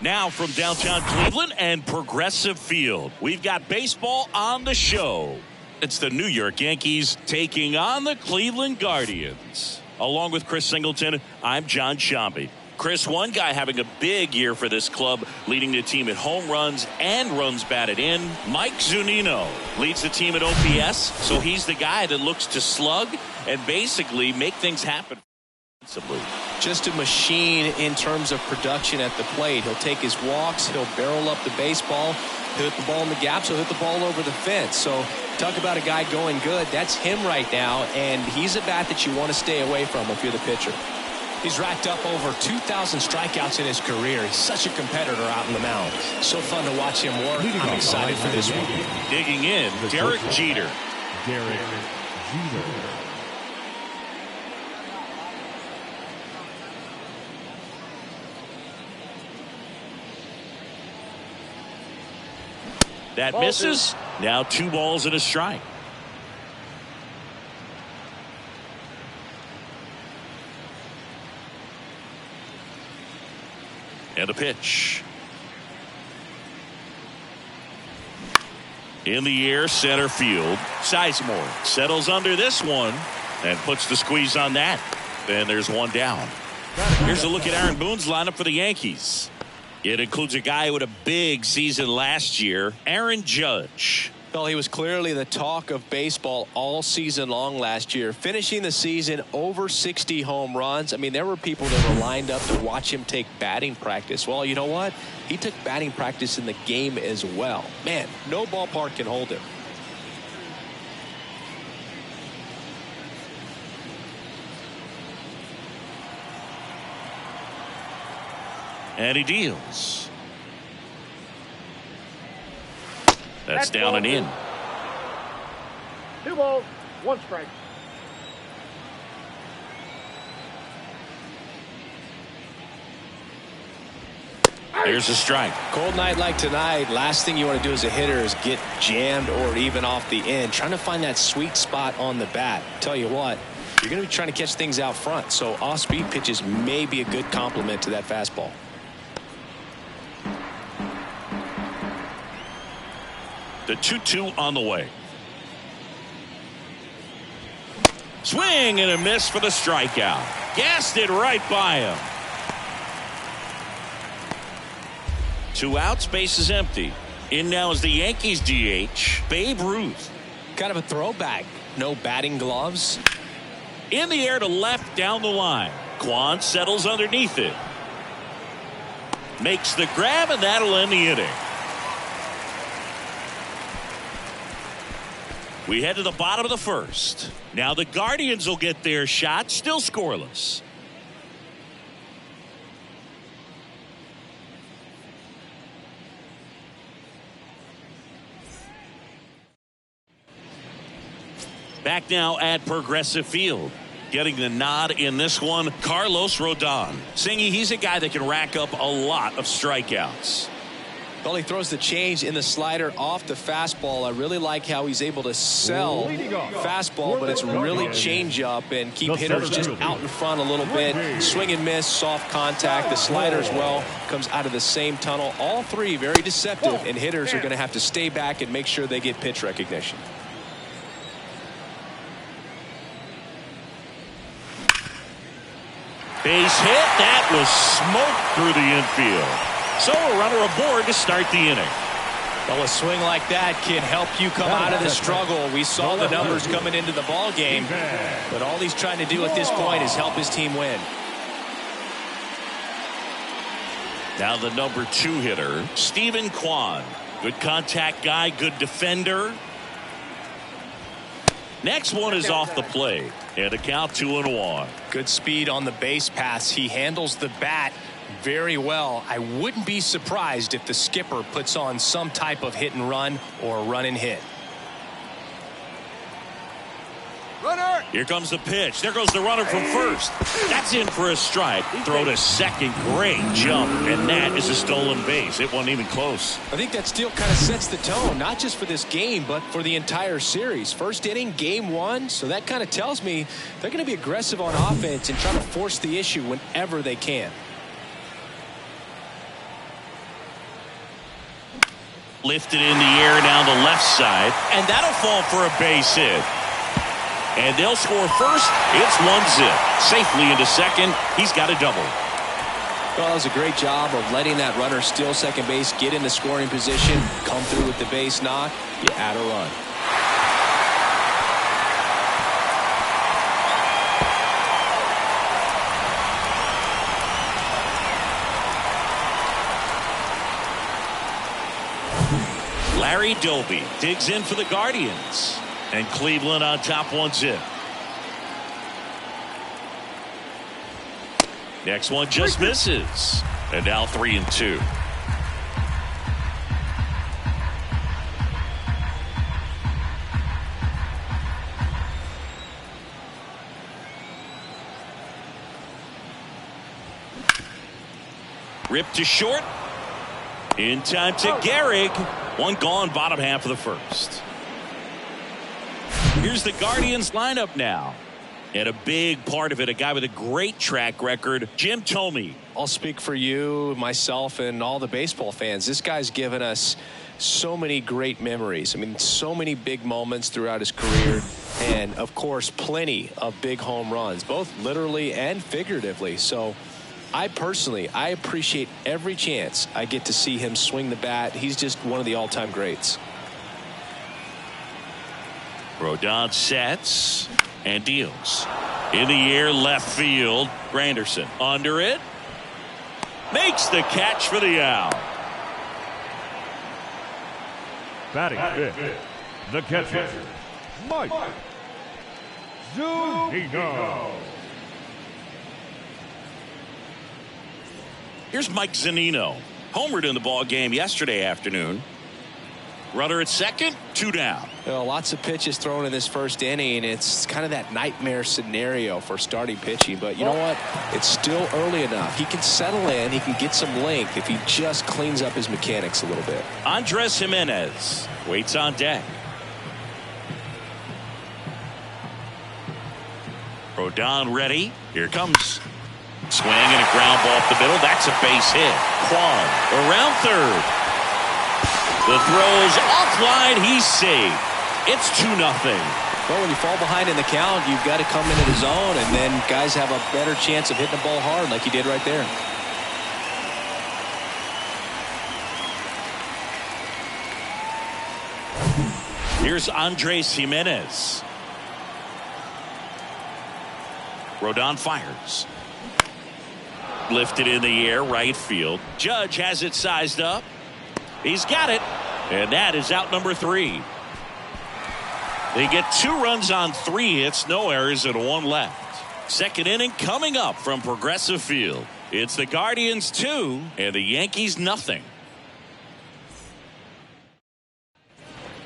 Now from downtown Cleveland and Progressive Field, we've got baseball on the show. It's the New York Yankees taking on the Cleveland Guardians. Along with Chris Singleton, I'm John Sciambi. Chris, one guy having a big year for this club, leading the team at home runs and runs batted in. Mike Zunino leads the team at OPS, so he's the guy that looks to slug and basically make things happen. Just a machine in terms of production at the plate. He'll take his walks, he'll barrel up the baseball, he'll hit the ball in the gaps, he'll hit the ball over the fence. So talk about a guy going good. That's him right now, and he's a bat that you want to stay away from if you're the pitcher. He's racked up over 2,000 strikeouts in his career. He's such a competitor out in the mound. So fun to watch him work. I'm excited for this one. Digging in, Derek Jeter. Derek Jeter. That misses. Now 2 balls and a strike. And a pitch. In the air, center field. Sizemore settles under this one and puts the squeeze on that. Then there's one down. Here's a look at Aaron Boone's lineup for the Yankees. It includes a guy with a big season last year, Aaron Judge. Well, he was clearly the talk of baseball all season long last year, finishing the season over 60 home runs. I mean, there were people that were lined up to watch him take batting practice. Well, you know what? He took batting practice in the game as well. Man, no ballpark can hold him. And he deals. That's down and in. 2 balls, 1 strike. There's a strike. Cold night like tonight, last thing you want to do as a hitter is get jammed or even off the end. Trying to find that sweet spot on the bat. Tell you what, you're going to be trying to catch things out front. So off-speed pitches may be a good complement to that fastball. The 2-2 on the way. Swing and a miss for the strikeout. Gassed it right by him. 2 outs, base is empty. In now is the Yankees DH, Babe Ruth. Kind of a throwback. No batting gloves. In the air to left down the line. Kwan settles underneath it. Makes the grab, and that'll end the inning. We head to the bottom of the first. Now the Guardians will get their shot, still scoreless. Back now at Progressive Field. Getting the nod in this one, Carlos Rodon. Singy, he's a guy that can rack up a lot of strikeouts. Well, he throws the change in the slider off the fastball. I really like how he's able to sell fastball, but it's really change up and keep hitters just out in front a little bit. Swing and miss, soft contact. The slider as well comes out of the same tunnel. All three very deceptive, and hitters are going to have to stay back and make sure they get pitch recognition. Base hit. That was smoked through the infield. So a runner aboard to start the inning. Well, a swing like that can help you come out of the struggle. We saw the numbers coming into the ball game, but all he's trying to do at this point is help his team win. Now the number 2 hitter, Stephen Kwan. Good contact guy, good defender. Next one is off the plate, and a count 2-1. Good speed on the base paths. He handles the bat very well. I wouldn't be surprised if the skipper puts on some type of hit and run or run and hit. Runner! Here comes the pitch. There goes the runner from first. That's in for a strike. Throw to second. Great jump. And that is a stolen base. It wasn't even close. I think that steal kind of sets the tone, not just for this game, but for the entire series. First inning, game 1. So that kind of tells me they're going to be aggressive on offense and try to force the issue whenever they can. Lifted in the air down the left side, and that'll fall for a base hit. And they'll score first. It's 1-0. Safely into second. He's got a double. Well, that was a great job of letting that runner steal second base, get in the scoring position, come through with the base knock. You add a run. Larry Doby digs in for the Guardians. And Cleveland on top 1-0. Next one just misses. And now 3-2. Ripped to short. In time to Gehrig. One gone, bottom half of the first. Here's the Guardians lineup now. And a big part of it, a guy with a great track record, Jim Thome. I'll speak for you, myself, and all the baseball fans. This guy's given us so many great memories. I mean, so many big moments throughout his career. And, of course, plenty of big home runs, both literally and figuratively. So I appreciate every chance I get to see him swing the bat. He's just one of the all-time greats. Rodon sets and deals. In the air, left field. Granderson under it. Makes the catch for the out. Batting fifth, the catcher, Mike Zunino. Here's Mike Zunino. Homered in the ball game yesterday afternoon. Runner at second, 2 down. Well, lots of pitches thrown in this first inning. It's kind of that nightmare scenario for starting pitching. But you know what? It's still early enough. He can settle in. He can get some length if he just cleans up his mechanics a little bit. Andres Jimenez waits on deck. Rodon ready. Here comes. Swing and a ground ball up the middle. That's a base hit. Kwan around third. The throw's offline. He's safe. It's 2-0. Well, when you fall behind in the count, you've got to come into the zone, and then guys have a better chance of hitting the ball hard like he did right there. Here's Andres Jimenez. Rodon fires. Lifted in the air, right field. Judge has it sized up. He's got it. And that is out number 3. They get 2 runs on 3 hits, no errors, and 1 left. Second inning coming up from Progressive Field. It's the Guardians 2 and the Yankees nothing.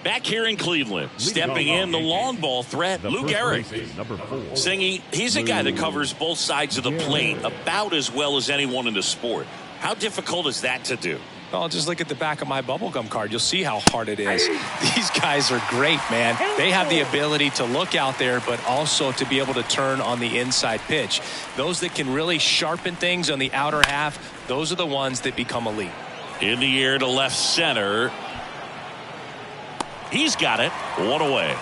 Back here in Cleveland, stepping in the long ball threat, Lou Gehrig. Singing, he's a guy that covers both sides of the plate about as well as anyone in the sport. How difficult is that to do? Well, just look at the back of my bubblegum card. You'll see how hard it is. These guys are great, man. They have the ability to look out there, but also to be able to turn on the inside pitch. Those that can really sharpen things on the outer half, those are the ones that become elite. In the air to left center. He's got it. 1 away.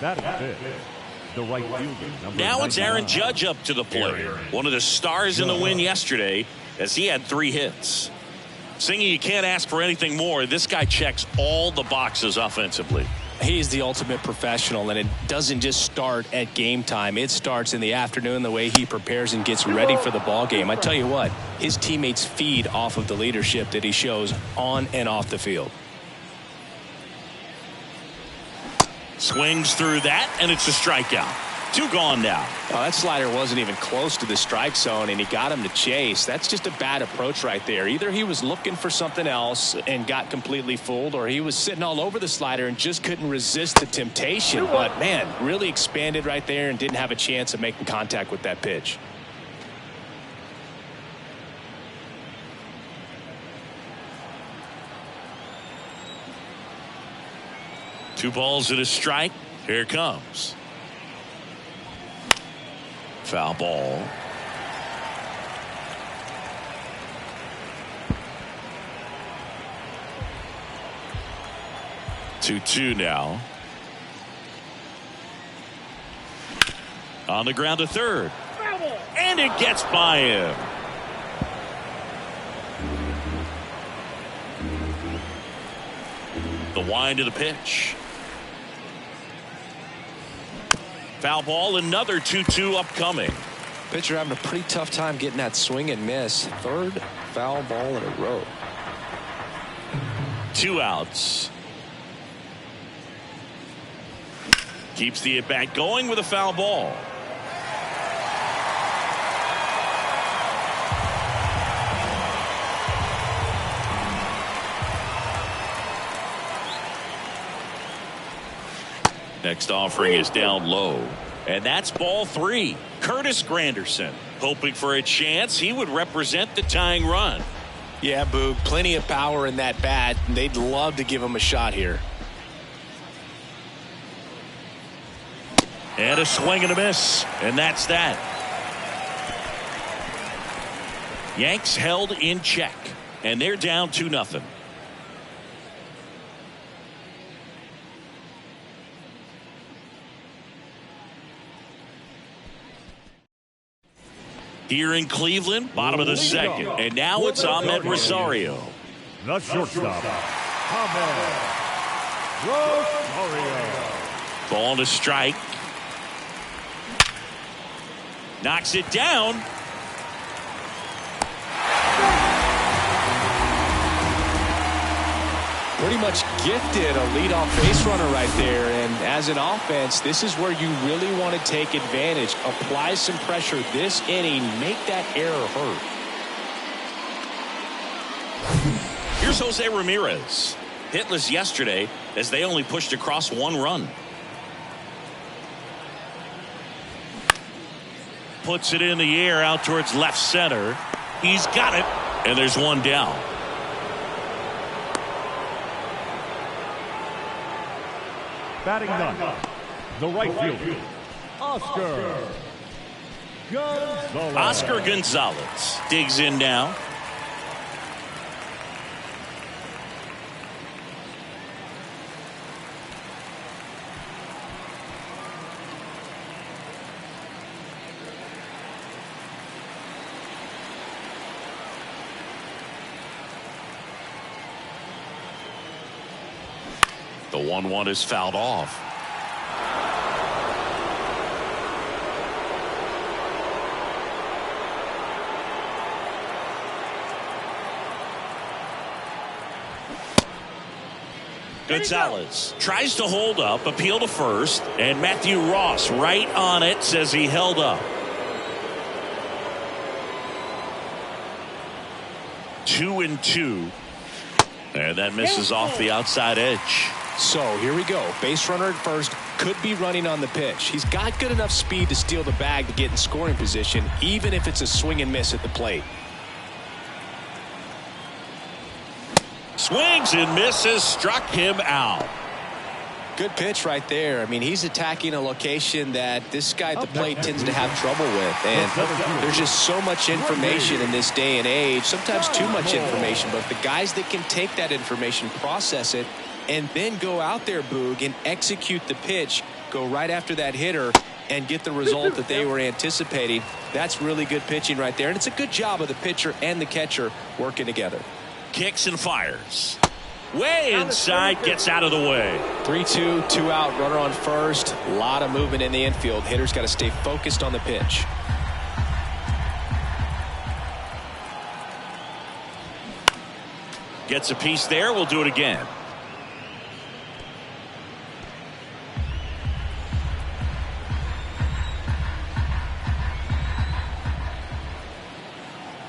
That is fifth. The right fielder. Now it's Aaron Judge up to the plate. One of the stars in the win yesterday as he had 3 hits. Singing, you can't ask for anything more. This guy checks all the boxes offensively. He's the ultimate professional, and it doesn't just start at game time. It starts in the afternoon, the way he prepares and gets ready for the ball game. I tell you what, his teammates feed off of the leadership that he shows on and off the field. Swings through that, and it's a strikeout. 2 gone now. Oh, that slider wasn't even close to the strike zone, and he got him to chase. That's just a bad approach right there. Either he was looking for something else and got completely fooled, or he was sitting all over the slider and just couldn't resist the temptation. But, man, really expanded right there and didn't have a chance of making contact with that pitch. Two balls and a strike. Here it comes. Foul ball. 2-2 now. On the ground to third. And it gets by him. The wind of the pitch. Foul ball, another 2-2 upcoming. Pitcher having a pretty tough time getting that swing and miss. Third foul ball in a row. 2 outs. Keeps the at-bat going with a foul ball. Next offering is down low. And that's ball 3. Curtis Granderson hoping for a chance he would represent the tying run. Yeah, Boog, plenty of power in that bat. They'd love to give him a shot here. And a swing and a miss. And that's that. Yanks held in check. And they're down 2-0. Here in Cleveland, bottom of the second. And now it's Ahmed Rosario. The shortstop, Ahmed Rosario. Ball to strike. Knocks it down. Pretty much gifted a leadoff base runner right there. And as an offense, this is where you really want to take advantage. Apply some pressure this inning. Make that error hurt. Here's Jose Ramirez. Hitless yesterday as they only pushed across 1 run. Puts it in the air out towards left center. He's got it. And there's 1 down. Batting ninth, the right fielder, Oscar Gonzalez. Oscar Gonzalez digs in now. The 1-1 is fouled off. Gonzalez tries to hold up, appeal to first, and Matthew Ross right on it, says he held up. 2-2. And that misses off the outside edge. So here we go. Base runner at first, could be running on the pitch. He's got good enough speed to steal the bag to get in scoring position, even if it's a swing and miss at the plate. Swings and misses, struck him out. Good pitch right there. I mean, he's attacking a location that this guy at the plate tends to have trouble with. And there's just so much information in this day and age, sometimes too much information. But the guys that can take that information, process it, and then go out there, Boog, and execute the pitch, go right after that hitter, and get the result that they were anticipating. That's really good pitching right there. And it's a good job of the pitcher and the catcher working together. Kicks and fires. Way inside, gets out of the way. 3-2, 2 out, runner on first. A lot of movement in the infield. Hitter's got to stay focused on the pitch. Gets a piece there. We'll do it again.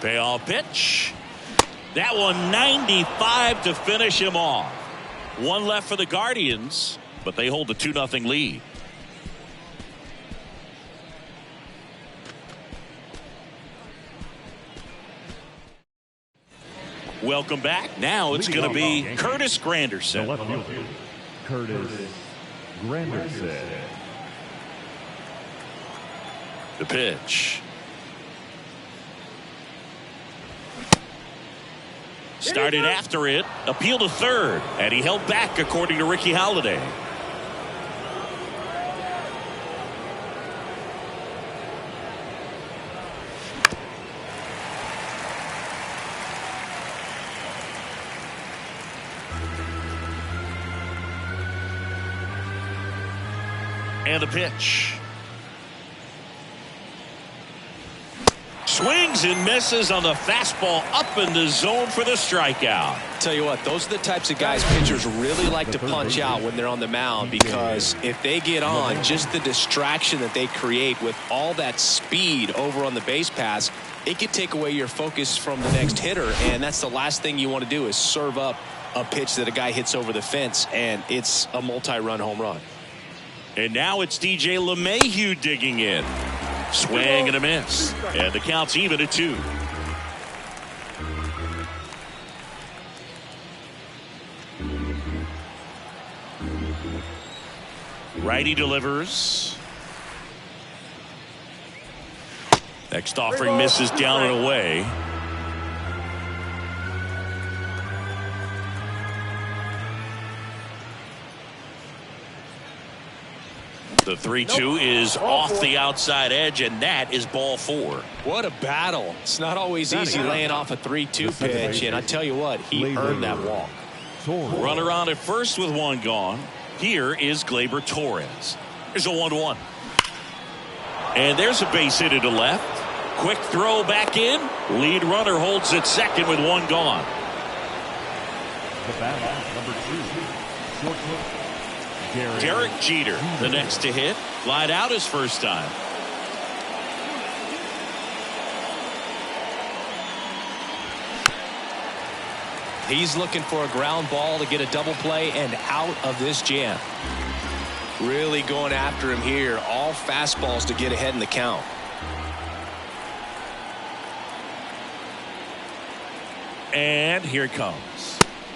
Payoff pitch. That one 95 to finish him off. 1 left for the Guardians, but they hold a 2-0 lead. Welcome back. Now it's going to be Curtis The Granderson. left fielder, Curtis Granderson. The pitch. Started after it, appeal to third, and he held back according to Ricky Holiday. And the pitch. Swings and misses on the fastball up in the zone for the strikeout. Tell you what, those are the types of guys pitchers really like to punch out when they're on the mound, because if they get on, just the distraction that they create with all that speed over on the base pass, it could take away your focus from the next hitter, and that's the last thing you want to do is serve up a pitch that a guy hits over the fence, and it's a multi-run home run. And now it's DJ LeMahieu digging in. Swing and a miss. And the count's even at 2. Righty delivers. Next offering misses down and away. The 3-2 is off the outside edge, and that is ball 4. What a battle. It's not always easy laying off a 3-2 pitch, and I tell you what, he earned that walk. Runner on at first with 1 gone. Here is Gleyber Torres. There's a 1-1. And there's a base hit to left. Quick throw back in. Lead runner holds at second with 1 gone. The batter, number 2, shortstop Derek Jeter, the next to hit. Lied out his first time. He's looking for a ground ball to get a double play and out of this jam. Really going after him here. All fastballs to get ahead in the count. And here it comes.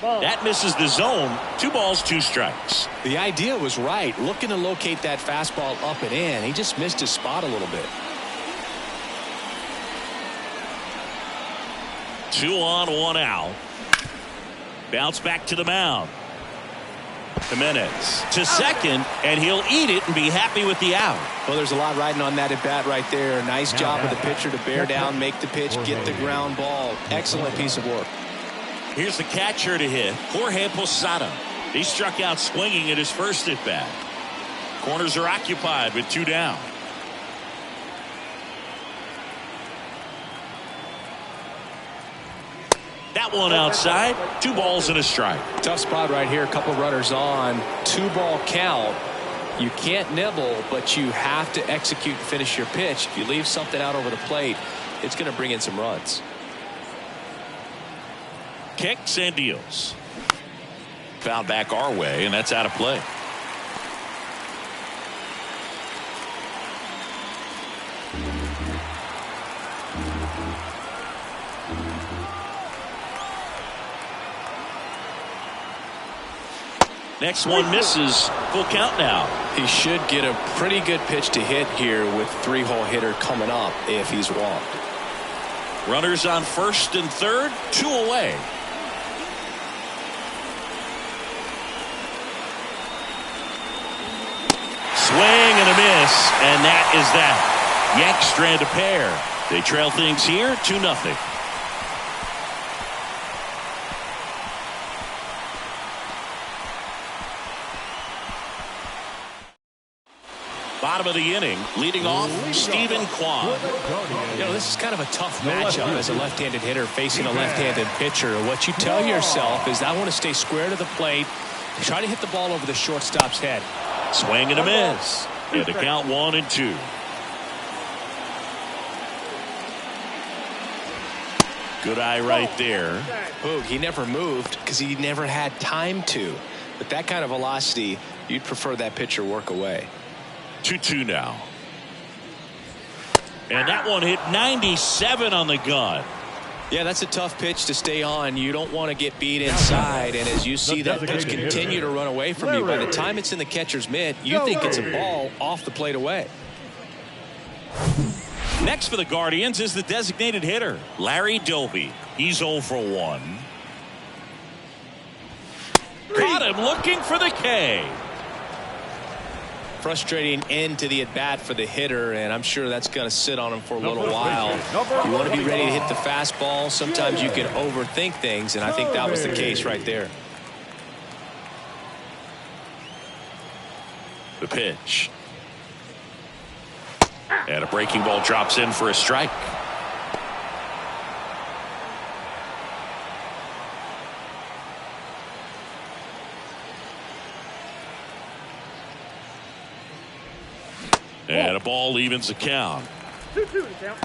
That misses the zone. 2 balls, 2 strikes. The idea was right. Looking to locate that fastball up and in. He just missed his spot a little bit. 2 on, 1 out. Bounce back to the mound. Jimenez to second, and he'll eat it and be happy with the out. Well, there's a lot riding on that at bat right there. Nice job of the pitcher to bear down, make the pitch, get the ground ball. Excellent piece of work. Here's the catcher to hit, Jorge Posada. He struck out swinging at his first at bat. Corners are occupied with 2 down. That one outside. 2 balls and a strike. Tough spot right here. A couple runners on. 2-ball count. You can't nibble, but you have to execute and finish your pitch. If you leave something out over the plate, it's going to bring in some runs. Kicks and deals. Foul back our way, and that's out of play. Next one misses. Full count now. He should get a pretty good pitch to hit here with 3-hole hitter coming up if he's walked. Runners on first and third, 2 away. Swing and a miss, and that is that. Yanks strand a pair. They trail things here 2-0. Bottom of the inning, leading off, Stephen Kwan. You know, this is kind of a tough matchup as a left-handed hitter facing a left-handed pitcher. What you tell yourself is, I want to stay square to the plate, try to hit the ball over the shortstop's head. Swing and a miss. And the count 1-2. Good eye right there. Boog, he never moved because he never had time to. But that kind of velocity, you'd prefer that pitcher work away. 2-2 now. And that one hit 97 on the gun. Yeah, that's a tough pitch to stay on. You don't want to get beat inside, and as you see that pitch continue to run away from you, by the time it's in the catcher's mitt, you think it's a ball off the plate away. Next for the Guardians is the designated hitter, Larry Doby. He's 0 for 1. Caught him looking for the K. Frustrating end to the at-bat for the hitter, and I'm sure that's going to sit on him for a little while. You want to be ready to hit the fastball. Sometimes you can overthink things, and I think that was the case right there. The pitch. And a breaking ball drops in for a strike. And a ball evens the count. 2-2 the count.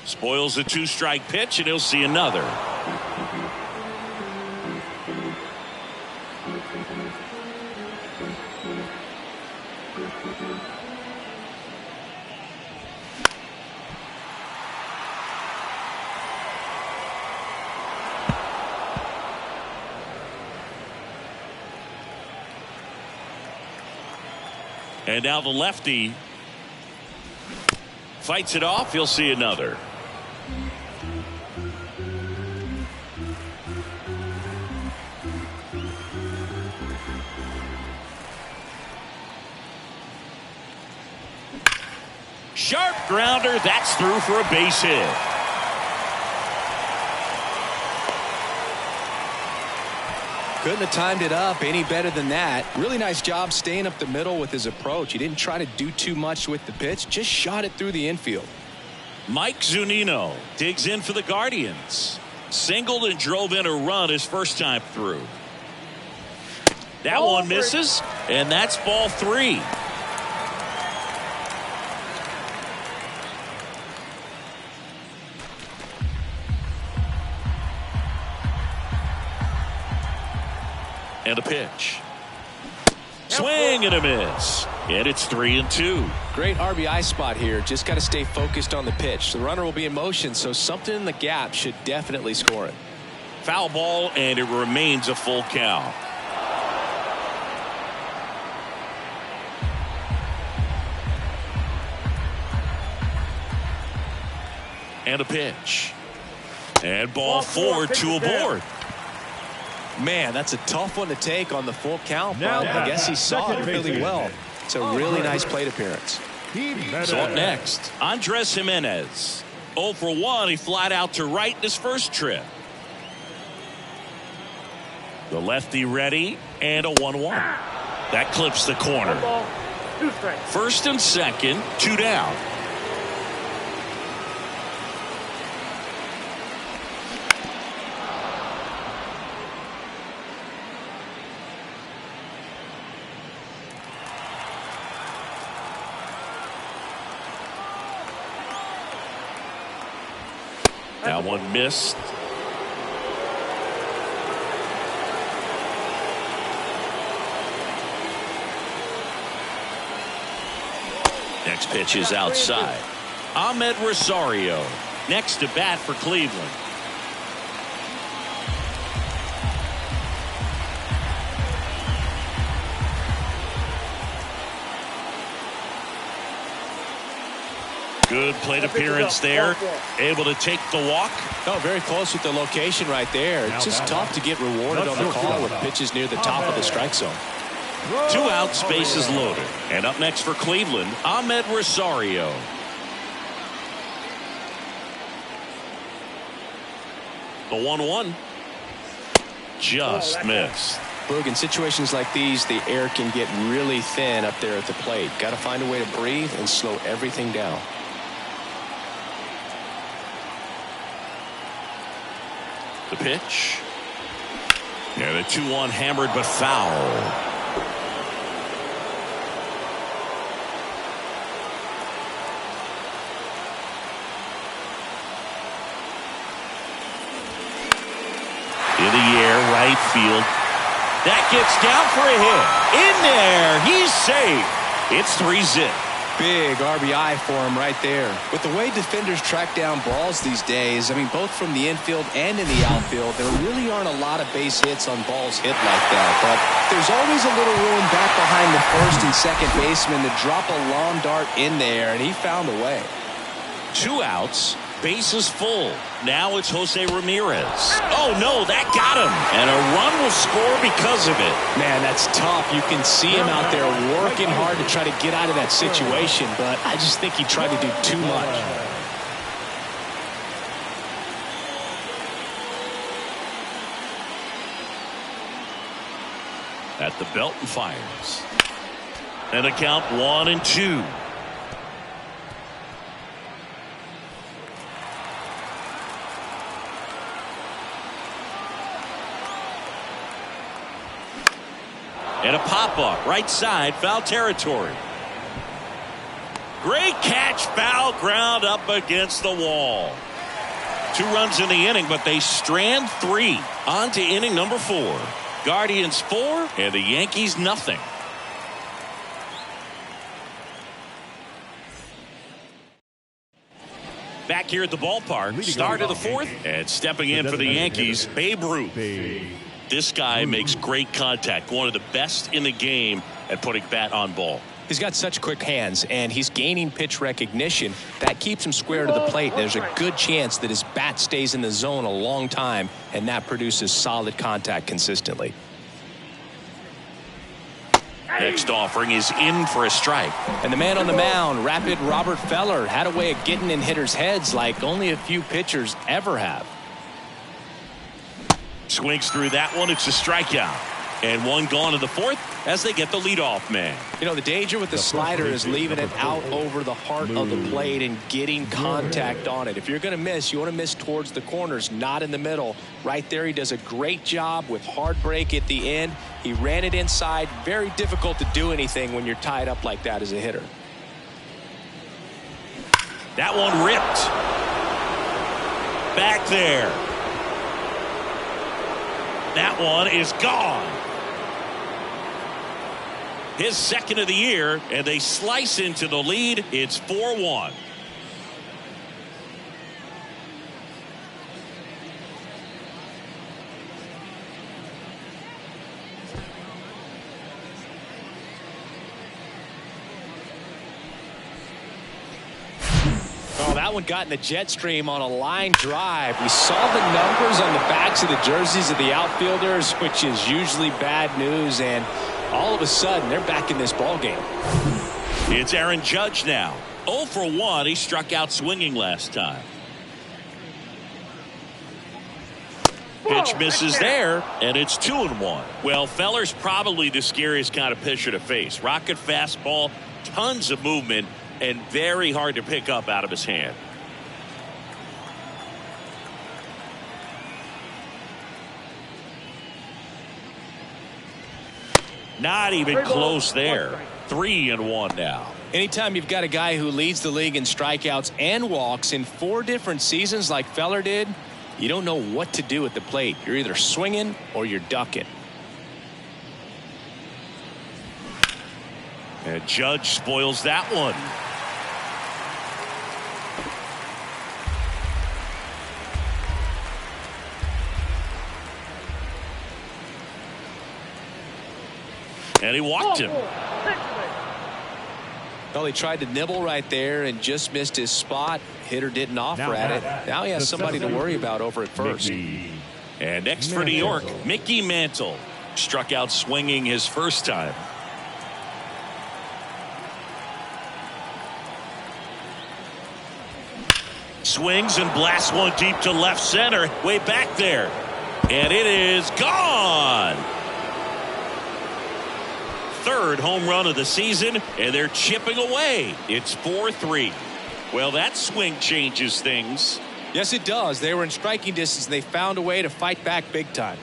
Spoils the 2-strike pitch, and he'll see another. And now the lefty fights it off. He'll see another. Sharp grounder. That's through for a base hit. Couldn't have timed it up any better than that. Really nice job staying up the middle with his approach. He didn't try to do too much with the pitch, just shot it through the infield. Mike Zunino digs in for the Guardians. Singled and drove in a run his first time through. That one misses, and that's ball 3. And a pitch. Swing and a miss. And it's 3-2. Great RBI spot here. Just got to stay focused on the pitch. The runner will be in motion, so something in the gap should definitely score it. Foul ball, and it remains a full count. And a pitch. And ball 4, 2 aboard. Man, that's a tough one to take on the full count, Now but I guess he saw it really well. It's a really nice plate appearance. So up next, Andres Jimenez. 0 for 1. He flied out to right in his first trip. The lefty ready, and a 1-1. That clips the corner. 1 ball, 2 strikes. First and second, 2 down. That one missed. Next pitch is outside. Ahmed Rosario next to bat for Cleveland. Good plate appearance there. Able to take the walk. Oh, very close with the location right there. It's just tough to get rewarded on the call with pitches near the top of the strike zone. 2 outs, bases loaded. And up next for Cleveland, Ahmed Rosario. The 1-1. Just missed. Boog, in situations like these, the air can get really thin up there at the plate. Got to find a way to breathe and slow everything down. The pitch. And a 2-1 hammered but foul. In the air, right field. That gets down for a hit. In there, he's safe. It's 3-zip. big RBI for him right there. With the way defenders track down balls these days, I mean, both from the infield and in the outfield, there really aren't a lot of base hits on balls hit like that. But there's always a little room back behind the first and second baseman to drop a long dart in there, and he found a way. 2 outs. Bases full. Now it's Jose Ramirez. Oh, no, that got him. And a run will score because of it. Man, that's tough. You can see him out there working hard to try to get out of that situation, but I just think he tried to do too much. At the belt and fires. And the count 1-2. And a pop-up, right side, foul territory. Great catch, foul ground up against the wall. 2 runs in the inning, but they strand 3. On to inning number 4. Guardians 4, and the Yankees nothing. Back here at the ballpark, start of the 4th, and stepping in for the Yankees, Babe Ruth. This guy makes great contact, one of the best in the game at putting bat on ball. He's got such quick hands, and he's gaining pitch recognition. That keeps him square to the plate. There's a good chance that his bat stays in the zone a long time, and that produces solid contact consistently. Next offering is in for a strike. And the man on the mound, rapid Robert Feller, had a way of getting in hitters' heads like only a few pitchers ever have. Swings through that one. It's a strikeout. And 1 gone in the 4th as they get the leadoff man. You know, the danger with the slider is leaving it out over the heart of the plate and getting contact on it. If you're going to miss, you want to miss towards the corners, not in the middle. Right there, he does a great job with hard break at the end. He ran it inside. Very difficult to do anything when you're tied up like that as a hitter. That one ripped. Back there. That one is gone. His 2nd of the year, and they slice into the lead. It's 4-1. Oh, that one got in the jet stream on a line drive. We saw the numbers on the backs of the jerseys of the outfielders, which is usually bad news, and all of a sudden they're back in this ball game. It's Aaron Judge now. 0 for 1. He struck out swinging last time. Pitch misses there, and it's 2-1. Well, Feller's probably the scariest kind of pitcher to face. Rocket fastball, tons of movement, and very hard to pick up out of his hand. Not even close there. 3-1 now. Anytime you've got a guy who leads the league in strikeouts and walks in 4 different seasons like Feller did, you don't know what to do at the plate. You're either swinging or you're ducking. And Judge spoils that one. And he walked him. Well, he tried to nibble right there and just missed his spot. Hitter didn't offer at it. Now he has somebody to worry about over at first. And next for New York, Mickey Mantle. Struck out swinging his first time. Swings and blasts one deep to left center. Way back there. And it is gone. 3rd home run of the season, and they're chipping away. It's 4-3. Well, that swing changes things. Yes, it does. They were in striking distance, and they found a way to fight back big time.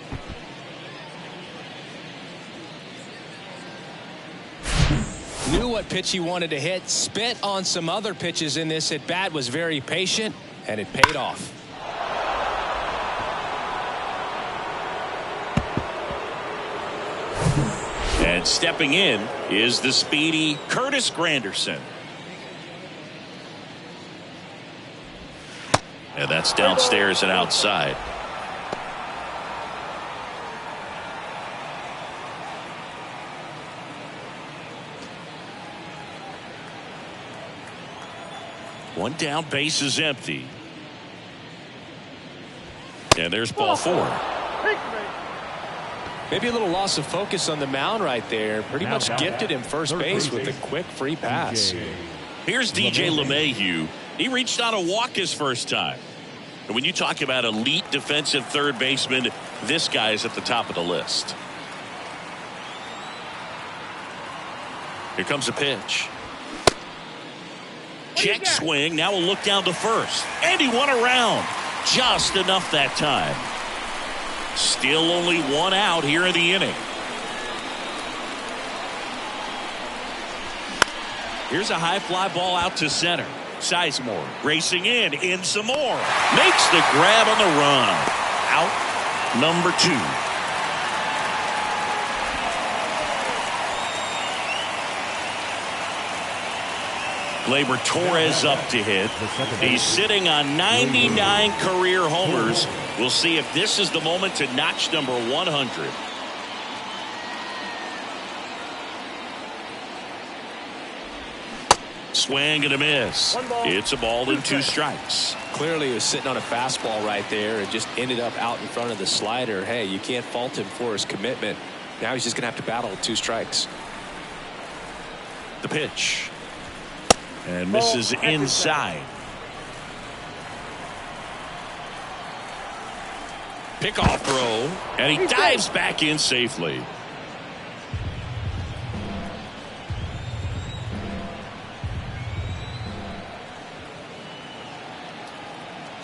Knew what pitch he wanted to hit. Spit on some other pitches in this at bat. Was very patient, and it paid off. And stepping in is the speedy Curtis Granderson. And that's downstairs and outside. One down, base is empty. And there's ball 4. Maybe a little loss of focus on the mound right there. Pretty much gifted him first base with a quick free pass. Here's DJ LeMahieu. He reached out a walk his first time. And when you talk about elite defensive third baseman, this guy is at the top of the list. Here comes a pitch. Check swing. Now we'll look down to first. And he went around. Just enough that time. Still only one out here in the inning. Here's a high fly ball out to center. Sizemore racing in some more. Makes the grab on the run. Out number 2. Gleyber Torres up to hit. He's sitting on 99 career homers. We'll see if this is the moment to notch number 100. Swing and a miss. It's a ball and 2 strikes. Clearly he was sitting on a fastball right there and just ended up out in front of the slider. Hey, you can't fault him for his commitment. Now he's just going to have to battle with 2 strikes. The pitch. And misses inside. Pickoff throw. And he dives back in safely.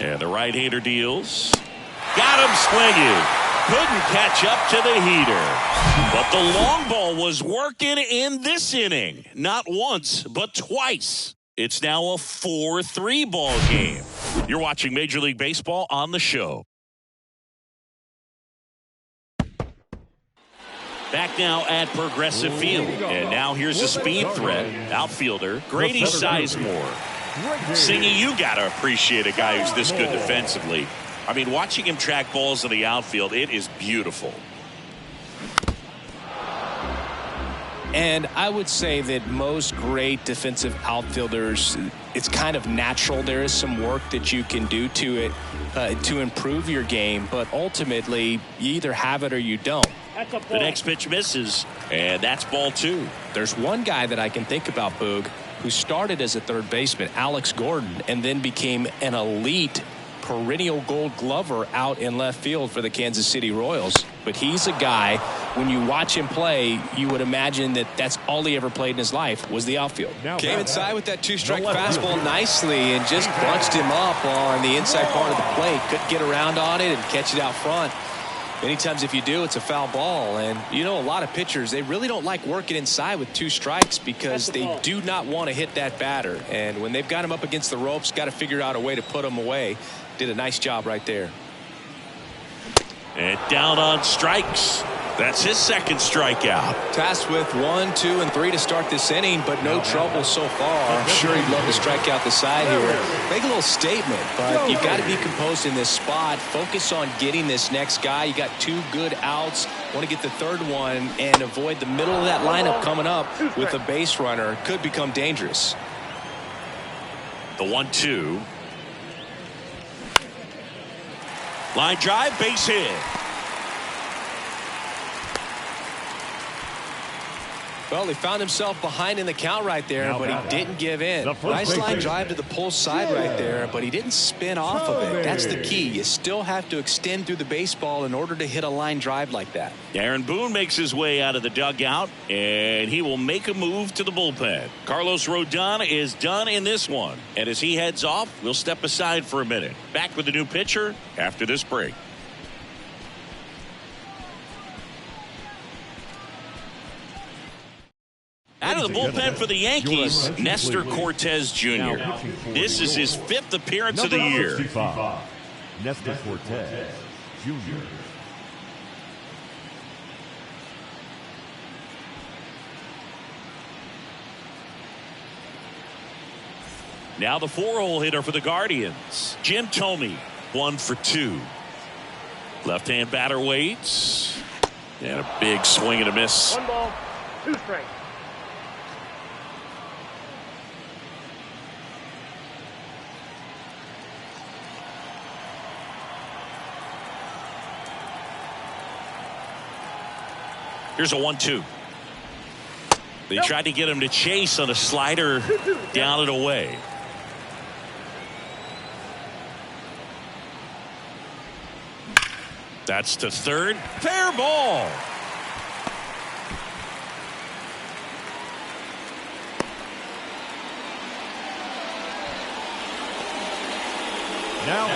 And the right-hander deals. Got him swinging. Couldn't catch up to the heater. But the long ball was working in this inning. Not once, but twice. It's now a 4-3 ball game. You're watching Major League Baseball on the show. Back now at Progressive Field. And now here's a speed threat. Outfielder Grady Sizemore. Singy, you got to appreciate a guy who's this good defensively. I mean, watching him track balls in the outfield, it is beautiful. And I would say that most great defensive outfielders, it's kind of natural. There is some work that you can do to it to improve your game, but ultimately you either have it or you don't. The next pitch misses, and that's ball 2. There's one guy that I can think about, Boog, who started as a third baseman, Alex Gordon, and then became an elite perennial Gold Glover out in left field for the Kansas City Royals. But he's a guy, when you watch him play, you would imagine that that's all he ever played in his life was the outfield. Came inside with that 2-strike fastball nicely and just bunched him up on the inside part of the plate. Couldn't get around on it and catch it out front. Many times if you do, it's a foul ball. And you know, a lot of pitchers, they really don't like working inside with 2 strikes because they do not want to hit that batter. And when they've got him up against the ropes, got to figure out a way to put him away. Did a nice job right there. And down on strikes. That's his second strikeout. Tasked with 1, 2, and 3 to start this inning, but no trouble so far. I'm sure he'd love to strike out the side here. Make a little statement, but you've got to be composed in this spot. Focus on getting this next guy. You got 2 good outs. Want to get the third one and avoid the middle of that lineup coming up with a base runner. Could become dangerous. The 1-2. Line drive, base hit. Well, he found himself behind in the count right there, but he didn't give in. Nice line drive to the pull side right there, but he didn't spin off of it. That's the key. You still have to extend through the baseball in order to hit a line drive like that. Aaron Boone makes his way out of the dugout, and he will make a move to the bullpen. Carlos Rodon is done in this one. And as he heads off, we'll step aside for a minute. Back with the new pitcher after this break. Out of the bullpen for the Yankees, Nestor Cortes Jr. This is his 5th appearance of the year. Nestor Cortes Jr. Now the 4-hole hitter for the Guardians, Jim Thome, 1 for 2. Left-hand batter waits. And a big swing and a miss. 1 ball, 2 strikes. Here's a 1-2. They tried to get him to chase on a slider down and away. That's to third. Fair ball. Now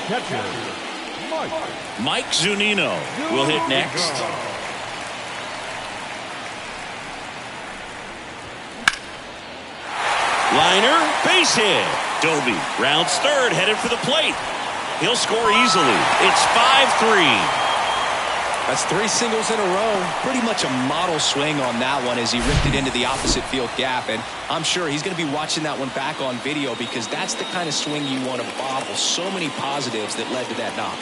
catcher, Mike Zunino will hit next. Liner, base hit. Doby rounds third, headed for the plate. He'll score easily. It's 5-3. That's 3 singles in a row. Pretty much a model swing on that one as he ripped it into the opposite field gap. And I'm sure he's going to be watching that one back on video because that's the kind of swing you want to bobble. So many positives that led to that knock.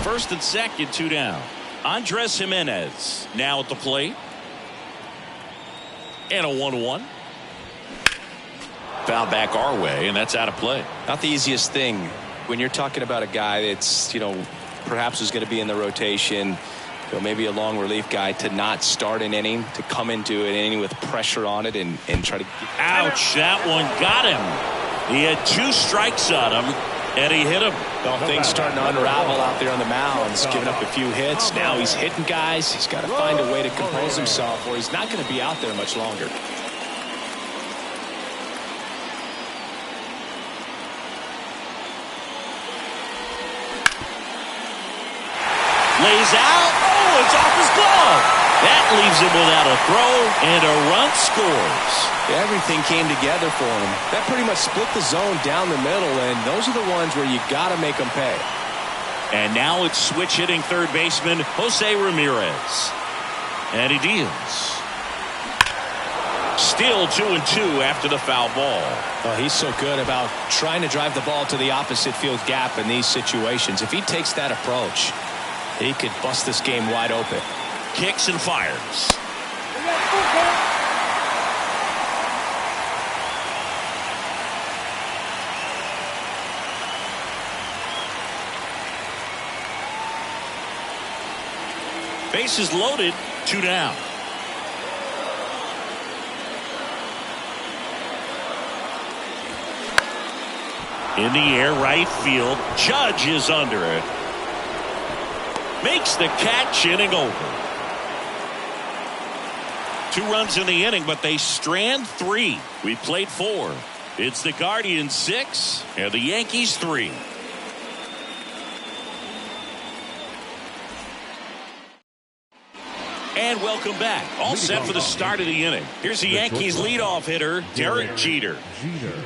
First and second, 2 down. Andres Jimenez now at the plate. And a 1-1. Foul back our way, and that's out of play. Not the easiest thing when you're talking about a guy that's, perhaps is going to be in the rotation, maybe a long relief guy, to not start an inning, to come into an inning with pressure on it and try to get... Ouch, that one got him. He had 2 strikes on him, and he hit him. Well, things starting to unravel out there on the mound. He's giving up a few hits. Now he's hitting guys. He's got to find a way to compose himself or he's not going to be out there much longer. Lays out. Oh, it's off his glove. That leaves him without a throw, and a run scores. Everything came together for him. That pretty much split the zone down the middle, and those are the ones where you got to make them pay. And now it's switch hitting third baseman Jose Ramirez. And he deals. Still 2-2 after the foul ball. Oh, he's so good about trying to drive the ball to the opposite field gap in these situations. If he takes that approach, he could bust this game wide open. Kicks and fires. Bases loaded, 2 down. In the air, right field. Judge is under it. Makes the catch, inning over. 2 runs in the inning, but they strand 3. We played 4. It's the Guardians 6 and the Yankees 3. And welcome back. All set for the start of the inning. Here's the Yankees leadoff hitter, Derek Jeter.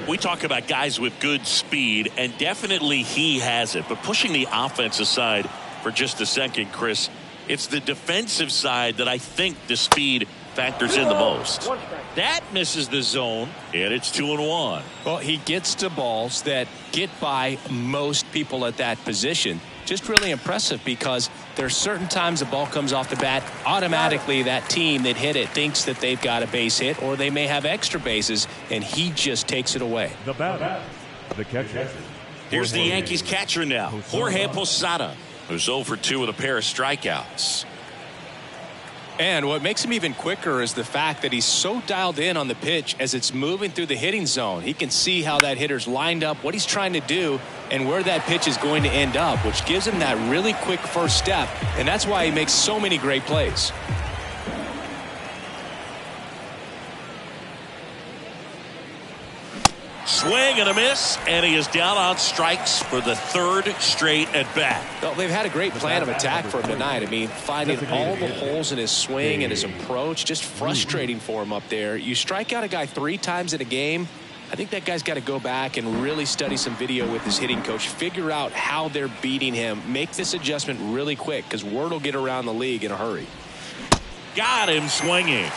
We talk about guys with good speed, and definitely he has it. But pushing the offense aside for just a second, Chris, it's the defensive side that I think the speed factors in the most. That misses the zone, and it's 2-1. Well, he gets to balls that get by most people at that position. Just really impressive because there are certain times the ball comes off the bat, automatically that team that hit it thinks that they've got a base hit or they may have extra bases, and he just takes it away. The batter, the catcher. Here's the Yankees catcher now, Jorge Posada, who's 0 for 2 with a pair of strikeouts. And what makes him even quicker is the fact that he's so dialed in on the pitch as it's moving through the hitting zone. He can see how that hitter's lined up, what he's trying to do, and where that pitch is going to end up, which gives him that really quick first step, and that's why he makes so many great plays. Swing and a miss, and he is down on strikes for the 3rd straight at bat. Well, they've had a great plan of attack for him tonight. I mean, finding all the holes in his swing and his approach, just frustrating for him up there. You strike out a guy 3 times in a game, I think that guy's got to go back and really study some video with his hitting coach, figure out how they're beating him, make this adjustment really quick because word will get around the league in a hurry. Got him swinging.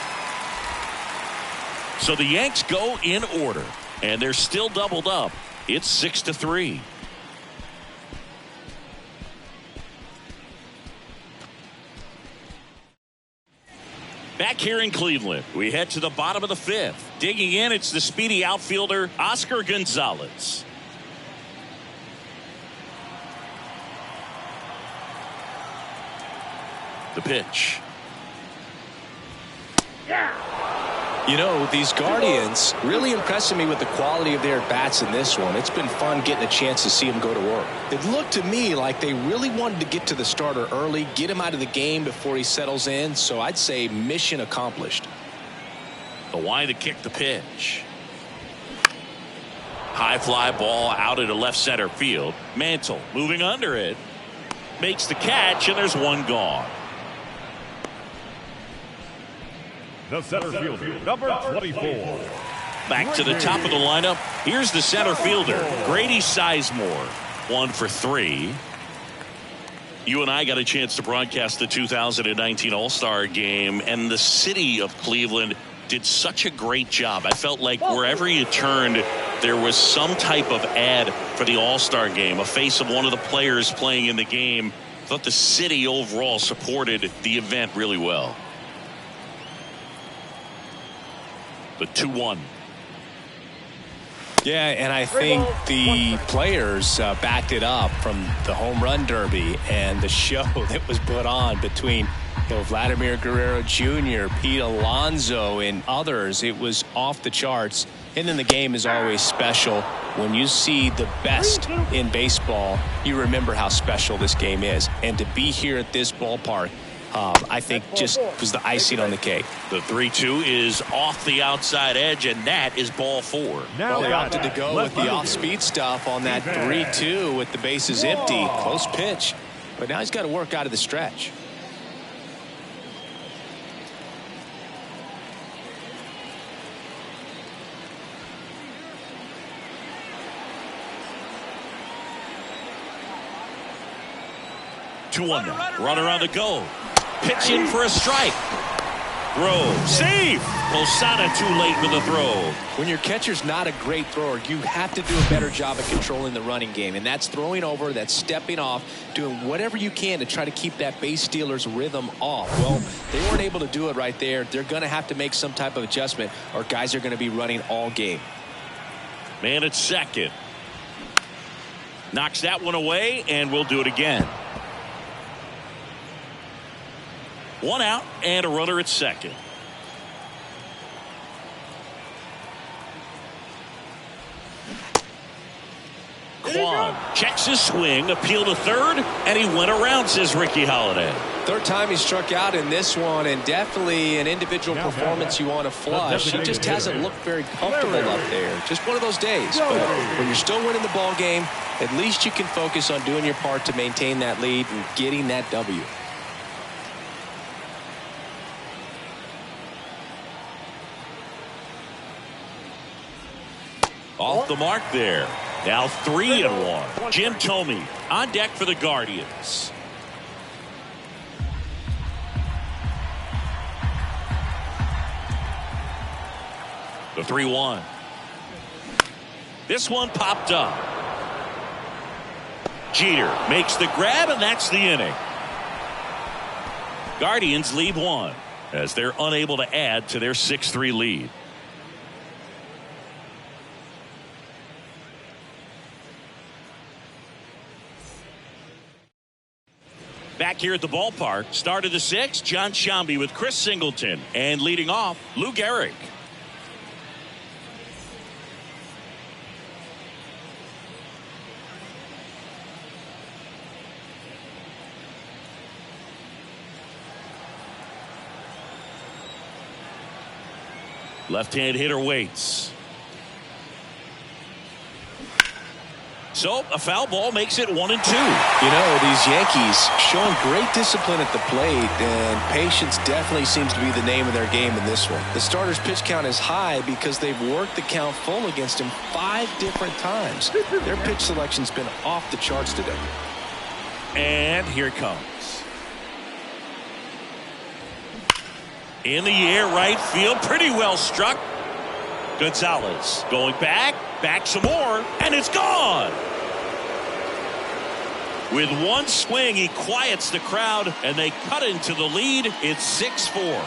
So the Yanks go in order, and they're still doubled up. It's 6-3. Back here in Cleveland, we head to the bottom of the fifth. Digging in, it's the speedy outfielder, Oscar Gonzalez. The pitch. You know, these Guardians really impressing me with the quality of their bats in this one. It's been fun getting a chance to see them go to work. It looked to me like they really wanted to get to the starter early, get him out of the game before he settles in. So I'd say mission accomplished. The line to kick the pitch. High fly ball out into left center field. Mantle moving under it. Makes the catch, and there's one gone. The center fielder, number 24. Back to the top of the lineup. Here's the center fielder, Grady Sizemore. 1 for 3. You and I got a chance to broadcast the 2019 All-Star Game, and the city of Cleveland did such a great job. I felt like wherever you turned, there was some type of ad for the All-Star Game, a face of one of the players playing in the game. I thought the city overall supported the event really well. The 2-1. Yeah, and I think the players backed it up from the home run derby and the show that was put on between Vladimir Guerrero Jr., Pete Alonso, and others. It was off the charts. And then the game is always special. When you see the best in baseball, you remember how special this game is. And to be here at this ballpark, I think just was the icing on the cake. The 3-2 is off the outside edge, and that is ball 4. Well, they opted to go with the off-speed stuff on that 3-2 with the bases empty. Close pitch. But now he's got to work out of the stretch. Runner on the go. Pitch in for a strike. Throw. Save. Posada too late with the throw. When your catcher's not a great thrower, you have to do a better job at controlling the running game. And that's throwing over, that's stepping off, doing whatever you can to try to keep that base stealer's rhythm off. Well, they weren't able to do it right there. They're going to have to make some type of adjustment, or guys are going to be running all game. Man at second. Knocks that one away, and we'll do it again. 1 out and a runner at second. Kwan checks his swing, appeal to third, and he went around, says Ricky Holiday. Third time he struck out in this one, and definitely an individual performance you want to flush. He just hasn't looked very comfortable up there. Just one of those days. But when you're still winning the ball game, at least you can focus on doing your part to maintain that lead and getting that W. Off the mark there. Now 3-1. Jim Thome on deck for the Guardians. The 3-1. This one popped up. Jeter makes the grab, and that's the inning. Guardians lead 1 as they're unable to add to their 6-3 lead. Back here at the ballpark, start of the 6th, John Sciambi with Chris Singleton, and leading off, Lou Gehrig. Left-hand hitter waits. So a foul ball makes it 1-2. You know, these Yankees showing great discipline at the plate, and patience definitely seems to be the name of their game in this one. The starter's pitch count is high because they've worked the count full against him 5 different times. Their pitch selection's been off the charts today. And here it comes. In the air, right field, pretty well struck. Gonzalez going back some more, and it's gone. With one swing, he quiets the crowd, and they cut into the lead. It's 6-4.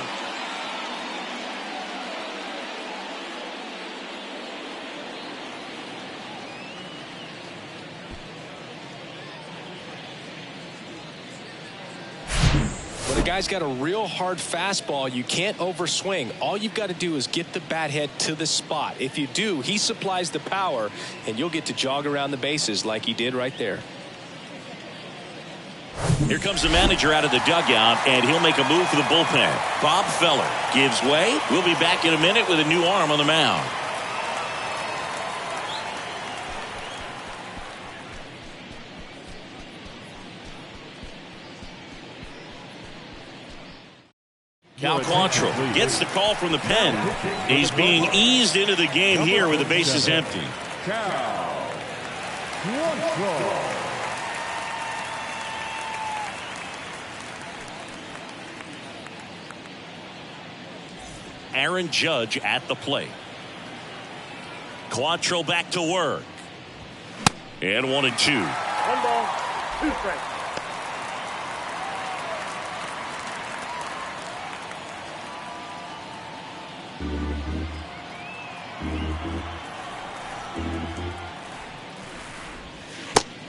When a guy's got a real hard fastball, you can't overswing. All you've got to do is get the bat head to the spot. If you do, he supplies the power, and you'll get to jog around the bases like he did right there. Here comes the manager out of the dugout, and he'll make a move for the bullpen. Bob Feller gives way. We'll be back in a minute with a new arm on the mound. Cal Quantrill gets the call from the pen. He's being eased into the game here with the bases empty. Cal Quantrill. Aaron Judge at the plate. Quantrill back to work. And 1-2. 1 ball, 2 strikes.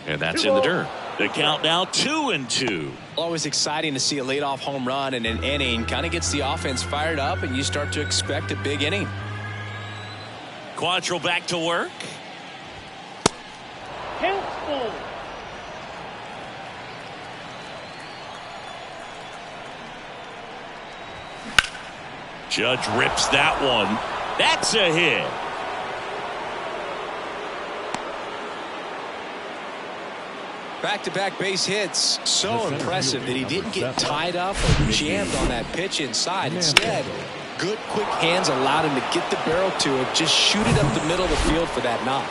And that's in the dirt. The count now 2-2. Always exciting to see a leadoff home run in an inning. Kind of gets the offense fired up, and you start to expect a big inning. Quantrill back to work. Count full. Judge rips that one. That's a hit. Back-to-back base hits. So impressive that he didn't get tied up or jammed on that pitch inside. Instead, good quick hands allowed him to get the barrel to it. Just shoot it up the middle of the field for that knock.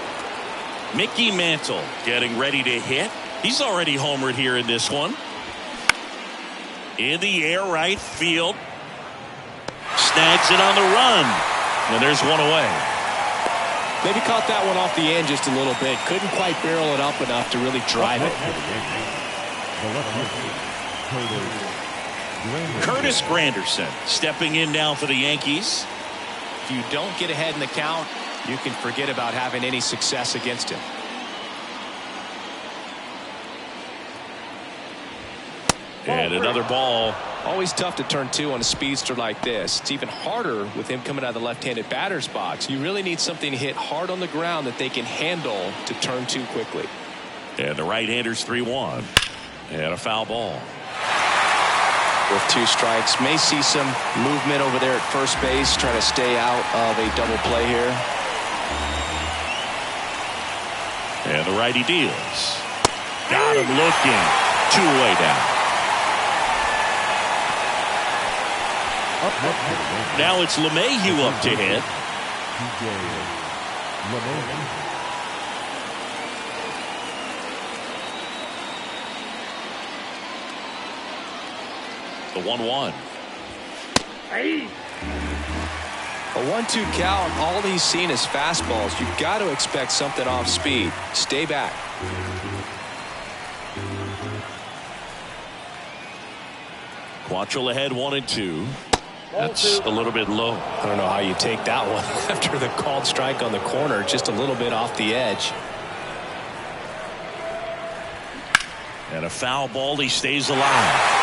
Mickey Mantle getting ready to hit. He's already homered here in this one. In the air right field. Snags it on the run. And there's one away. Maybe caught that one off the end just a little bit. Couldn't quite barrel it up enough to really drive it. Curtis Granderson stepping in now for the Yankees. If you don't get ahead in the count, you can forget about having any success against him. And another ball. Always tough to turn 2 on a speedster like this. It's even harder with him coming out of the left-handed batter's box. You really need something to hit hard on the ground that they can handle to turn 2 quickly. And the right-hander's 3-1. And a foul ball. With 2 strikes. May see some movement over there at first base. Trying to stay out of a double play here. And the righty deals. Got him looking. 2 away down. Now it's LeMahieu up to hit. The 1-1. Hey. A 1-2 count. All he's seen is fastballs. You've got to expect something off speed. Stay back. Quantrill ahead 1-2. That's a little bit low. I don't know how you take that one after the called strike on the corner. Just a little bit off the edge. And a foul ball. He stays alive.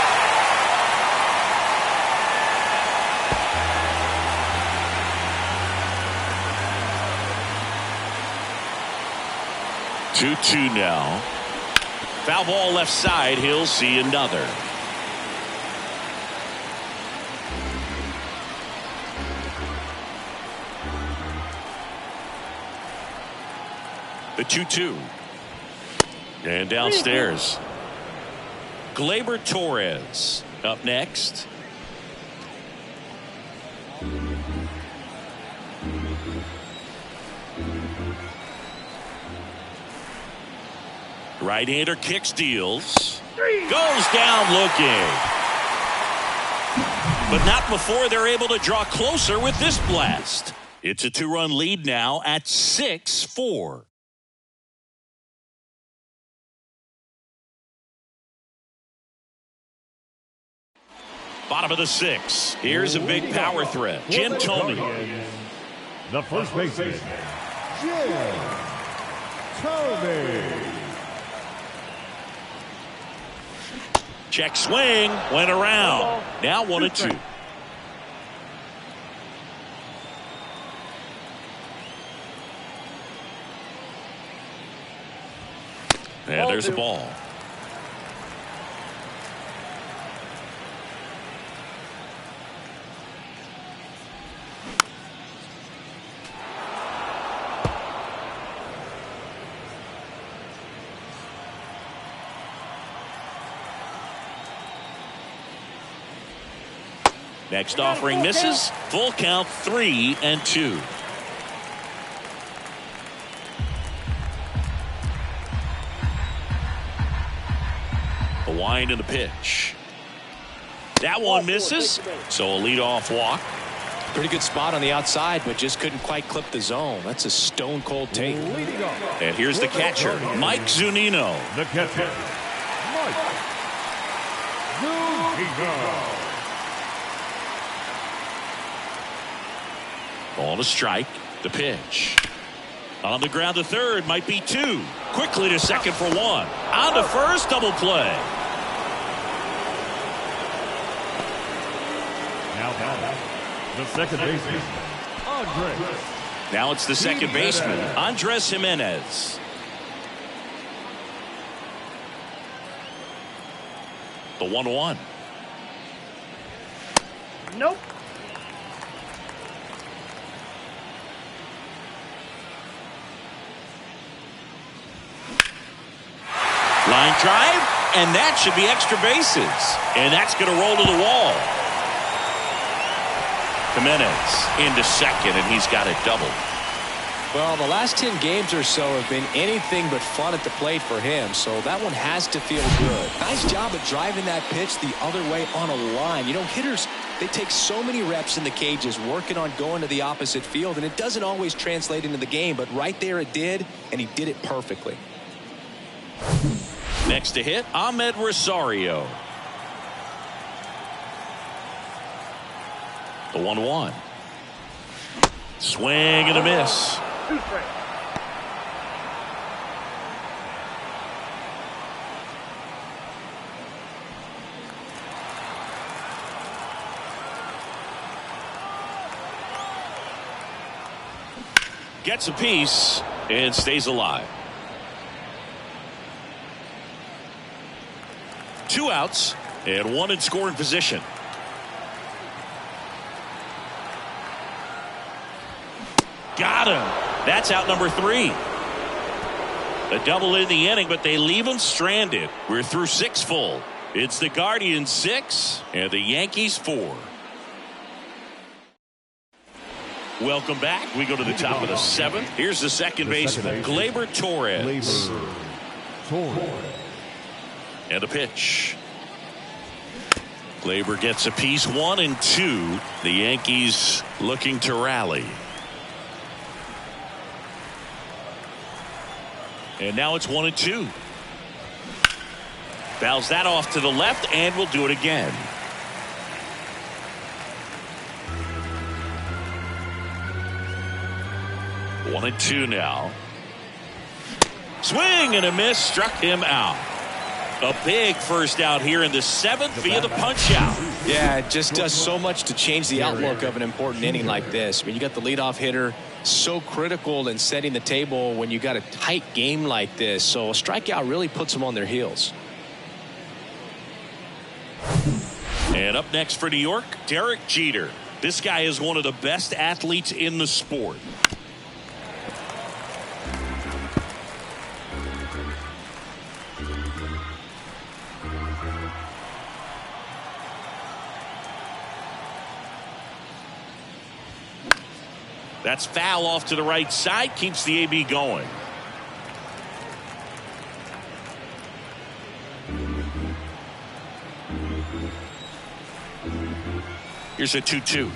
Two now. Foul ball left side. He'll see another. The 2-2. And downstairs. Gleyber Torres up next. Right-hander kicks, deals. Goes down looking. But not before they're able to draw closer with this blast. It's a 2-run lead now at 6-4. Bottom of the 6th. Here's a big power threat. Jim Thome. The first baseman, Jim Thome. Check swing. Went around. Now 1-2. And there's a ball. Next offering misses. Full count, 3-2. The wind and the pitch. That one misses. So a leadoff walk. Pretty good spot on the outside, but just couldn't quite clip the zone. That's a stone cold take. And here's the catcher, Mike Zunino. The catcher, Mike Zunino. Ball to strike. The pitch. On the ground to third. Might be 2. Quickly to second for 1. On to first. Double play. Now the second baseman, Andres. Now it's the second baseman, Andres Jimenez. The 1-1. Nope. Line drive, and that should be extra bases. And that's going to roll to the wall. Jimenez into second, and he's got it doubled. Well, the last 10 games or so have been anything but fun at the plate for him, so that one has to feel good. Nice job of driving that pitch the other way on a line. You know, hitters, they take so many reps in the cages working on going to the opposite field, and it doesn't always translate into the game, but right there it did, and he did it perfectly. Next to hit, Ahmed Rosario. The 1-1. Swing and a miss. 2 strikes. Gets a piece and stays alive. 2 outs and 1 in scoring position. Got him. That's out number 3. A double in the inning, but they leave him stranded. We're through 6 full. It's the Guardians 6 and the Yankees 4. Welcome back. We go to the top of the 7th. Here's the second baseman, Gleyber Torres. And a pitch. Gleyber gets a piece, 1-2. The Yankees looking to rally. And now it's 1-2. Fouls that off to the left, and we'll do it again. One and two now. Swing and a miss, struck him out. A big first out here in the 7th via the punch out. Yeah, it just does so much to change the outlook of an important inning like this. I mean, you got the leadoff hitter, so critical in setting the table when you got a tight game like this. So a strikeout really puts them on their heels. And up next for New York, Derek Jeter. This guy is one of the best athletes in the sport. That's foul off to the right side, keeps the AB going. Here's a 2-2.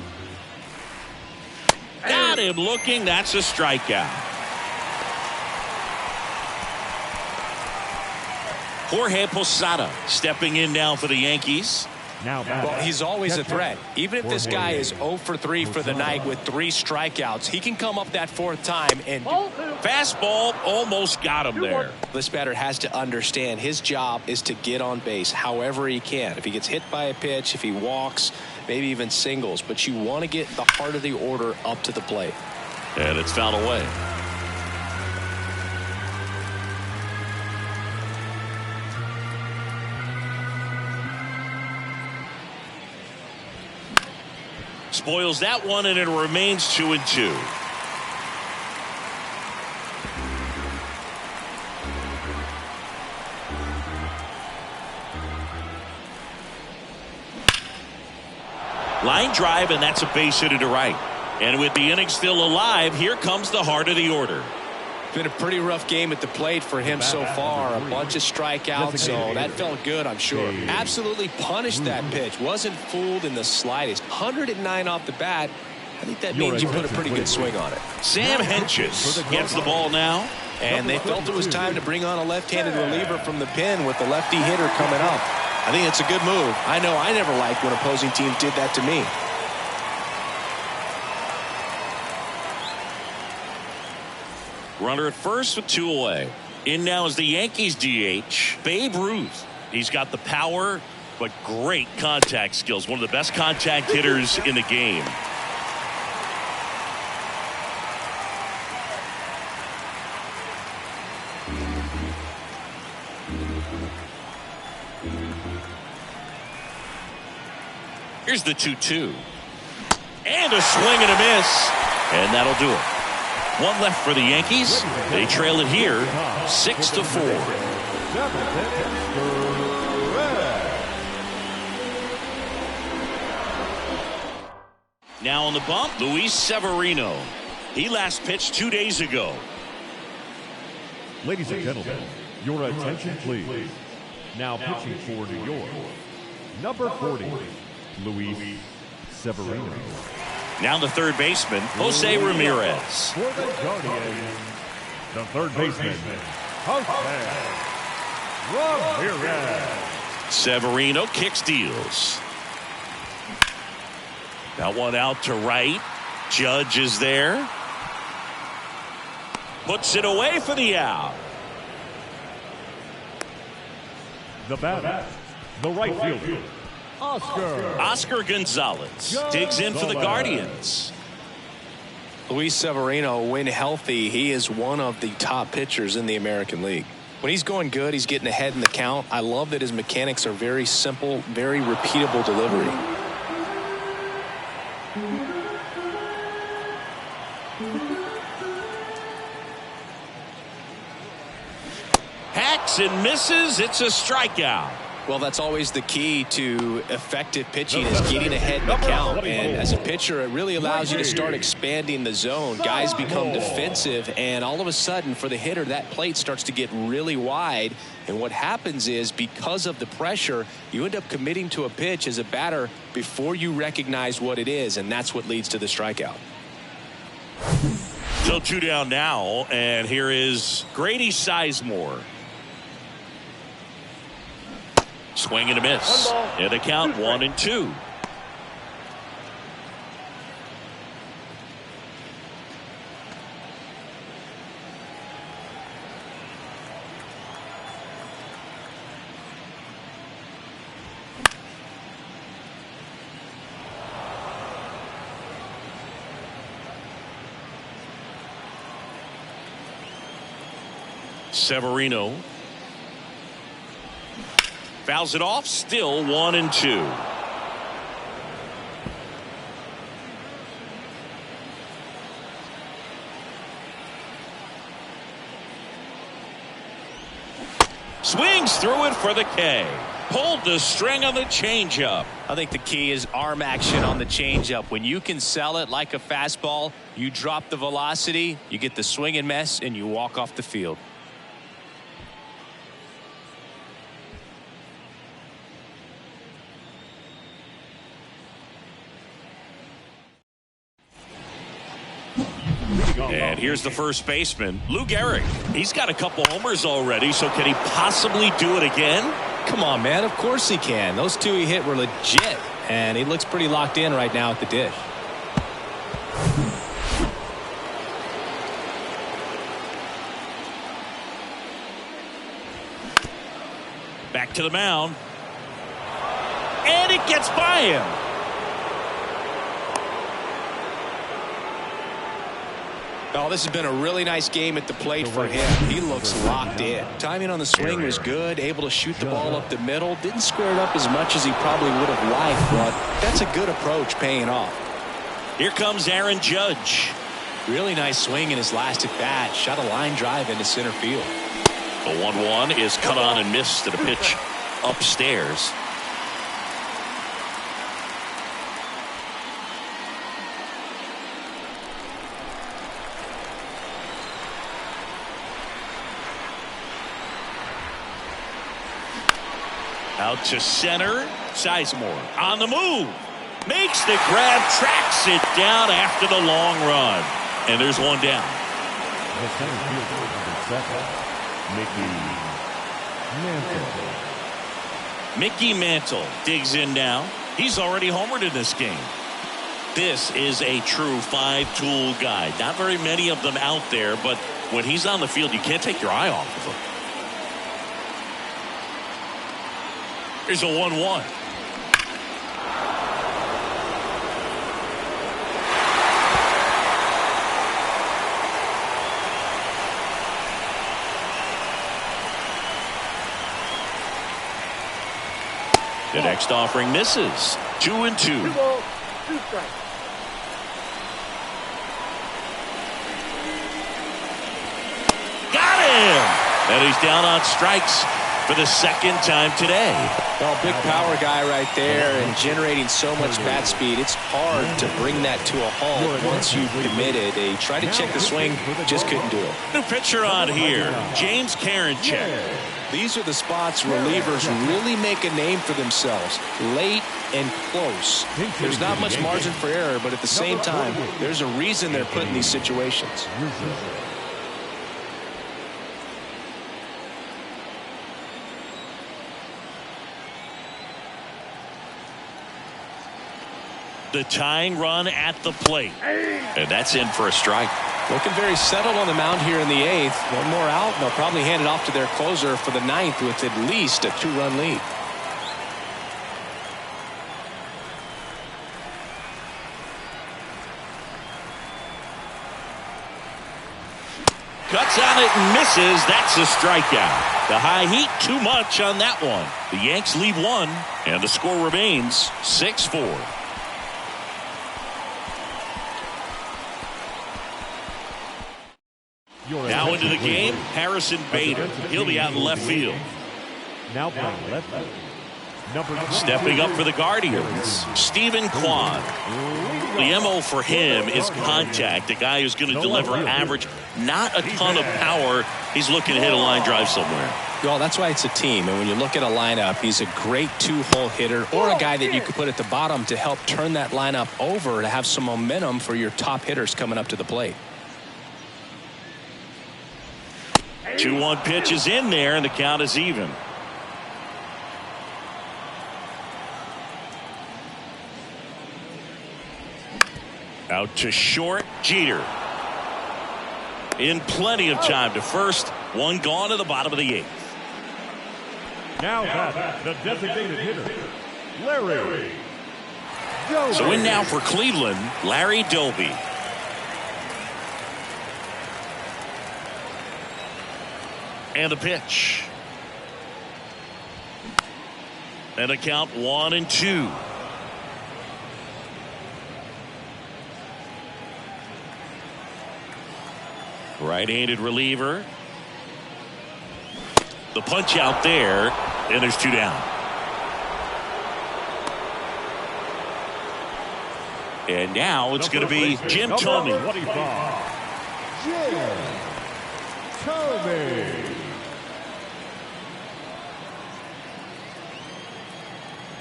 Got Got him looking. That's a strikeout. Jorge Posada stepping in now for the Yankees. Well, he's always a threat. Even if this guy is 0 for 3 for the night with 3 strikeouts, he can come up that 4th time and fastball almost got him there. This batter has to understand his job is to get on base however he can. If he gets hit by a pitch, if he walks, maybe even singles, but you want to get the heart of the order up to the plate. And it's fouled away. Spoils that one, and it remains 2-2. Line drive, and that's a base hit to right. And with the inning still alive, here comes the heart of the order. Been a pretty rough game at the plate for him so far. A bunch of strikeouts, so that felt good, I'm sure. Absolutely punished that pitch. Wasn't fooled in the slightest. 109 off the bat. I think that means you put a pretty good swing on it. Sam Hentges gets the ball now. And they felt it was time to bring on a left-handed reliever from the pen with the lefty hitter coming up. I think it's a good move. I know I never liked when opposing teams did that to me. Runner at first with 2 away. In now is the Yankees DH, Babe Ruth. He's got the power, but great contact skills. One of the best contact hitters in the game. Here's the 2-2. And a swing and a miss. And that'll do it. 1 left for the Yankees. They trail it here 6-4. Now on the bump, Luis Severino. He last pitched 2 days ago. Ladies and gentlemen, your attention please. Now pitching for New York, number 40, Luis Severino. Now the third baseman, Jose Ramirez. For the Guardians, the third baseman, Jose Ramirez. Severino kicks, deals. That one out to right. Judge is there. Puts it away for the out. The batter, the right fielder, Oscar Gonzalez digs in for the Guardians. Luis Severino, when healthy, he is one of the top pitchers in the American League. When he's going good, he's getting ahead in the count. I love that his mechanics are very simple, very repeatable delivery. Hacks and misses. It's a strikeout. Well, that's always the key to effective pitching, is getting ahead in the count. And as a pitcher, it really allows you to start expanding the zone. Guys become defensive, and all of a sudden, for the hitter, that plate starts to get really wide. And what happens is, because of the pressure, you end up committing to a pitch as a batter before you recognize what it is, and that's what leads to the strikeout. Still 2 down now, and here is Grady Sizemore. Swing and a miss. And the count 1-2. Severino fouls it off. Still 1-2. Swings through it for the K. Pulled the string on the changeup. I think the key is arm action on the changeup. When you can sell it like a fastball, you drop the velocity, you get the swing and miss, and you walk off the field. And here's the first baseman, Lou Gehrig. He's got a couple homers already, so can he possibly do it again? Come on, man. Of course he can. Those two he hit were legit. And he looks pretty locked in right now at the dish. Back to the mound. And it gets by him. Oh, this has been a really nice game at the plate for him. He looks locked in. Timing on the swing was good. Able to shoot the ball up the middle. Didn't square it up as much as he probably would have liked, but that's a good approach paying off. Here comes Aaron Judge. Really nice swing in his last at bat. Shot a line drive into center field. The 1-1 is cut on and missed at a pitch upstairs. Out to center. Sizemore on the move. Makes the grab, tracks it down after the long run. And there's one down. The center fielder, number 7, Mickey Mantle digs in now. He's already homered in this game. This is a true five-tool guy. Not very many of them out there, but when he's on the field, you can't take your eye off of him. Here's a 1-1. The next offering misses. 2-2. 2 balls, 2 strikes. Got him! And he's down on strikes for the second time today. Well, big power guy right there and generating so much bat speed. It's hard to bring that to a halt once you've committed. They tried to check the swing, just couldn't do it. New pitcher on here, James Karinchak. These are the spots relievers really make a name for themselves. Late and close. There's not much margin for error, but at the same time, there's a reason they're put in these situations. The tying run at the plate. And that's in for a strike. Looking very settled on the mound here in the 8th. One more out, and they'll probably hand it off to their closer for the 9th with at least a 2-run lead. Cuts on it and misses. That's a strikeout. The high heat too much on that one. The Yanks lead 1, and the score remains 6-4. Now into the game, Harrison Bader. He'll be out in left field. Now playing left field, Stepping up for the Guardians, Stephen Kwan. The MO for him is contact. A guy who's going to deliver average, not a ton of power. He's looking to hit a line drive somewhere. Well, that's why it's a team. And when you look at a lineup, he's a great 2-hole hitter or a guy that you could put at the bottom to help turn that lineup over to have some momentum for your top hitters coming up to the plate. 2-1 pitch is in there, and the count is even. Out to short, Jeter. In plenty of time to first. One gone to the bottom of the 8th. Now that's the designated hitter, Larry Doby. So in now for Cleveland, Larry Doby. And the pitch. And a count 1-2. Right-handed reliever. The punch out there, and there's 2 down. And now it's going to be Jim Thome. Jim Thome.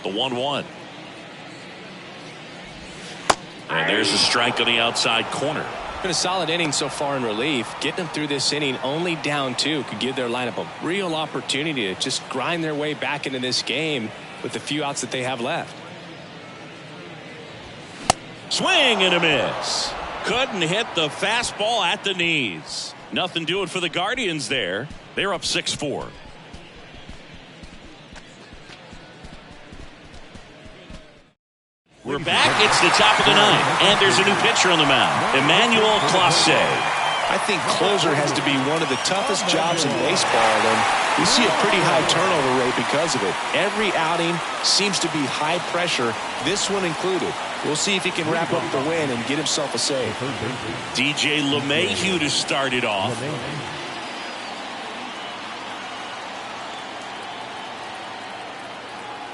The 1-1. And there's a strike on the outside corner. Been a solid inning so far in relief. Getting them through this inning only down 2 could give their lineup a real opportunity to just grind their way back into this game with the few outs that they have left. Swing and a miss. Couldn't hit the fastball at the knees. Nothing doing for the Guardians there. They're up 6-4. We're back. It's the top of the 9th, and there's a new pitcher on the mound, Emmanuel Clase. I think closer has to be one of the toughest jobs in baseball, and we see a pretty high turnover rate because of it. Every outing seems to be high pressure, this one included. We'll see if he can wrap up the win and get himself a save. DJ LeMahieu to start it off.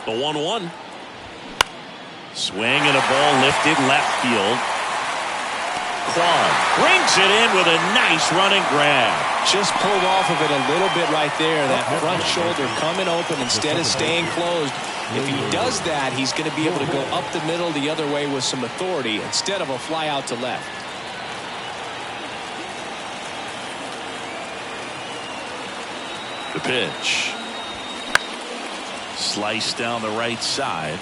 The 1-1. Swing and a ball lifted left field. Kwan brings it in with a nice running grab. Just pulled off of it a little bit right there. That front shoulder coming open instead of staying closed. If he does that, he's going to be able to go up the middle the other way with some authority instead of a fly out to left. The pitch. Sliced down the right side.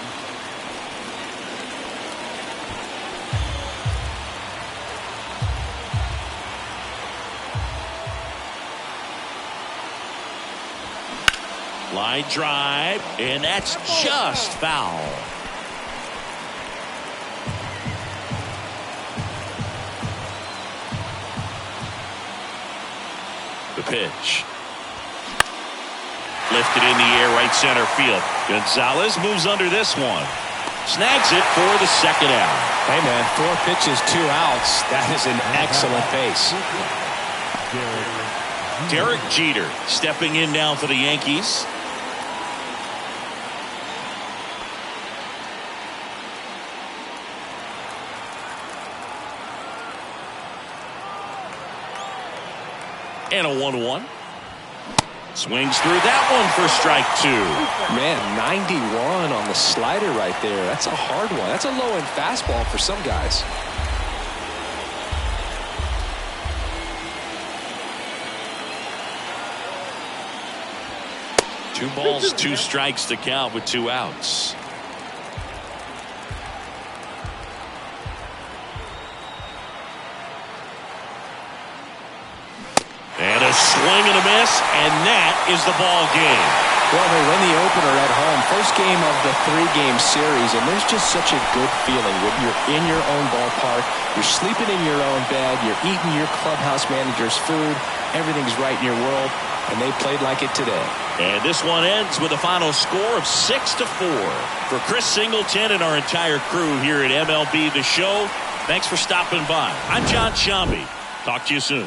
Line drive, and that's just foul. The pitch. Lifted in the air, right center field. Gonzalez moves under this one. Snags it for the second out. Hey, man, 4 pitches, 2 outs. That is an excellent pace. Derek Jeter stepping in now for the Yankees. And a 1-1. Swings through that one for strike 2. Man, 91 on the slider right there. That's a hard one. That's a low-end fastball for some guys. Two balls, 2 strikes to count with 2 outs. And a swing and a miss, and that is the ball game. Well, they win the opener at home. First game of the 3-game series, and there's just such a good feeling when you're in your own ballpark, you're sleeping in your own bed, you're eating your clubhouse manager's food, everything's right in your world, and they played like it today. And this one ends with a final score of 6-4. For Chris Singleton and our entire crew here at MLB The Show, thanks for stopping by. I'm John Shambi. Talk to you soon.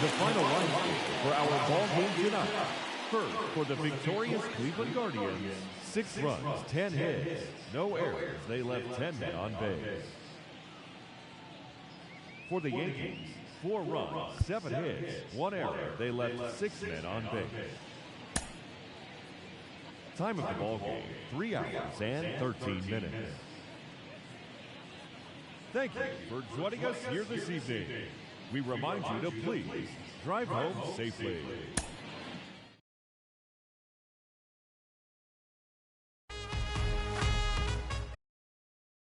The final line for our ball game tonight. First, for the victorious Cleveland Guardians, 6 runs, 10 hits, no errors. They left 10 men on base. For the Yankees, 4 runs, 7 hits, 1 error. They left 6 men on base. Time of the ball game, 3 hours and 13 minutes. Thank you for joining us here this evening. We remind you to please drive home safely.